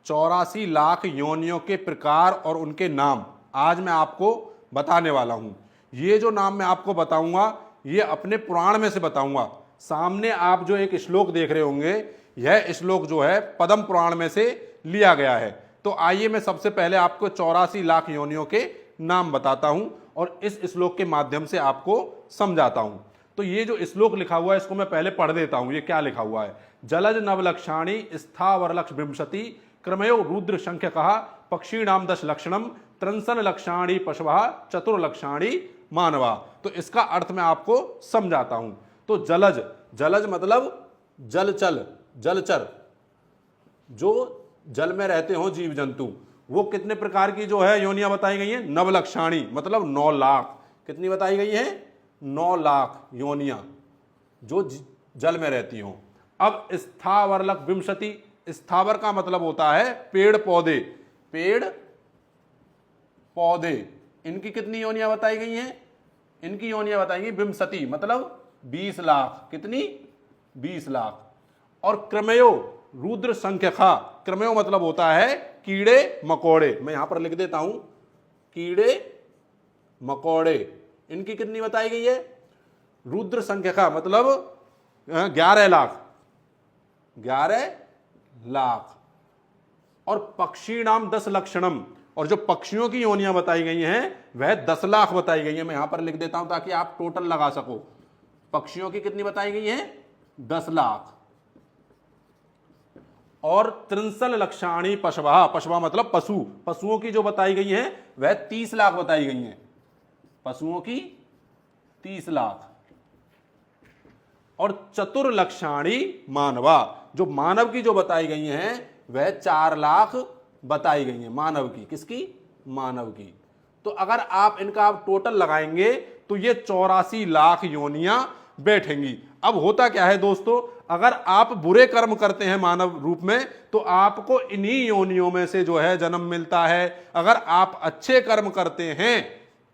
84 लाख योनियों के प्रकार और उनके नाम आज मैं आपको बताने वाला हूं। ये जो नाम मैं आपको बताऊंगा ये अपने पुराण में से बताऊंगा। सामने आप जो एक श्लोक देख रहे होंगे, यह श्लोक जो है पद्म पुराण में से लिया गया है। तो आइए मैं सबसे पहले आपको 84 लाख योनियों के नाम बताता हूं और इस श्लोक के माध्यम से आपको समझाता हूं। तो ये जो श्लोक लिखा हुआ है इसको मैं पहले पढ़ देता हूं। ये क्या लिखा हुआ है? जलज नवलक्षाणी स्थावर लक्ष विंशति क्रमयो रुद्र संख्य कहा पक्षीणाम 10 लक्षणम त्रंसन लक्षाणी पशवा चतुर्लक्षाणी मानवा। तो इसका अर्थ मैं आपको समझाता हूं। तो जलज, जलज मतलब जलचल, जलचर, जो जल में रहते हो जीव जंतु, वो कितने प्रकार की जो है योनियां बताई गई हैं? नवलक्षाणी मतलब 9 लाख। कितनी बताई गई है? 9 लाख योनियां जो जल में रहती हो। अब स्थावरलक विंशति, स्थावर का मतलब होता है पेड़ पौधे, पेड़ पौधे, इनकी कितनी योनियां बताई गई हैं? इनकी योनियां बताई गई विंशति मतलब 20 लाख। कितनी? 20 लाख। और क्रमयो रुद्र संख्यका, क्रमयो मतलब होता है कीड़े मकोड़े, मैं यहां पर लिख देता हूं कीड़े मकोड़े, इनकी कितनी बताई गई है? रुद्र संख्यका मतलब 11 लाख, 11 लाख। और पक्षी नाम 10 लक्षणम, और जो पक्षियों की योनियां बताई गई हैं वह 10 लाख बताई गई हैं। मैं यहां पर लिख देता हूं ताकि आप टोटल लगा सको। पक्षियों की कितनी बताई गई है? 10 लाख। और त्रिंसल लक्षाणी पशवा, पशवा मतलब पशु, पशुओं की जो बताई गई है वह 30 लाख बताई गई हैं। पशुओं की 30 लाख। और चतुर्लक्षाणी मानवा, जो मानव की जो बताई गई हैं वह 4 लाख बताई गई हैं। मानव की, किसकी? मानव की। तो अगर आप इनका टोटल लगाएंगे तो ये 84 लाख योनियां बैठेंगी। अब होता क्या है दोस्तों, अगर आप बुरे कर्म करते हैं मानव रूप में तो आपको इन्हीं योनियों में से जो है जन्म मिलता है। अगर आप अच्छे कर्म करते हैं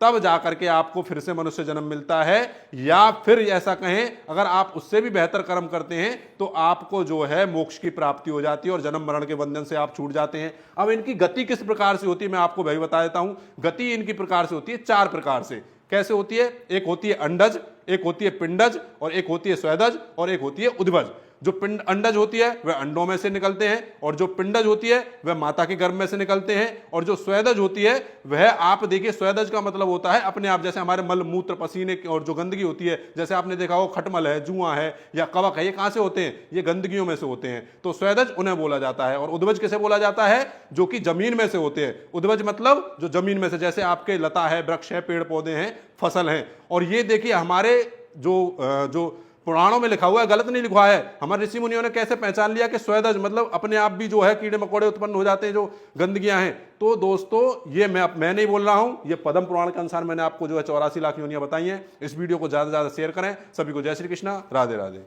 तब जाकर के आपको फिर से मनुष्य जन्म मिलता है, या फिर ऐसा कहें अगर आप उससे भी बेहतर कर्म करते हैं तो आपको जो है मोक्ष की प्राप्ति हो जाती है और जन्म मरण के बंधन से आप छूट जाते हैं। अब इनकी गति किस प्रकार से होती है मैं आपको भाई बता देता हूं। गति इनकी प्रकार से होती है 4 प्रकार से। कैसे होती है? एक होती है अंडज, एक होती है पिंडज, और एक होती है स्वेदज, और एक होती है उद्भज। जो अंडज होती है वह अंडों में से निकलते हैं, और जो पिंडज होती है वह माता के गर्भ में से निकलते हैं, और जो स्वेदज होती है वह आप देखिए, स्वेदज का मतलब होता है अपने आप, जैसे हमारे मल मूत्र पसीने और जो गंदगी होती है, जैसे आपने देखा हो खटमल है, जुआ है या कवक है, ये कहां से होते हैं? ये गंदगियों में से होते हैं। तो स्वेदज उन्हें बोला जाता है। और उद्भज किसे बोला जाता है? जो कि जमीन में से होते हैं। उद्भज मतलब जो जमीन में से, जैसे आपके लता है, वृक्ष है, पेड़ पौधे हैं, फसल हैं। और ये देखिए हमारे जो पुराणों में लिखा हुआ है, गलत नहीं लिखा है। हमारे ऋषि मुनियों ने कैसे पहचान लिया कि स्वेदज मतलब अपने आप भी जो है कीड़े मकोड़े उत्पन्न हो जाते हैं जो गंदगियां हैं। तो दोस्तों ये मैं नहीं बोल रहा हूं, ये पद्म पुराण के अनुसार मैंने आपको जो है 84 लाख योनियां बताई हैं। इस वीडियो को ज्यादा से ज्यादा शेयर करें। सभी को जय श्री कृष्णा, राधे राधे।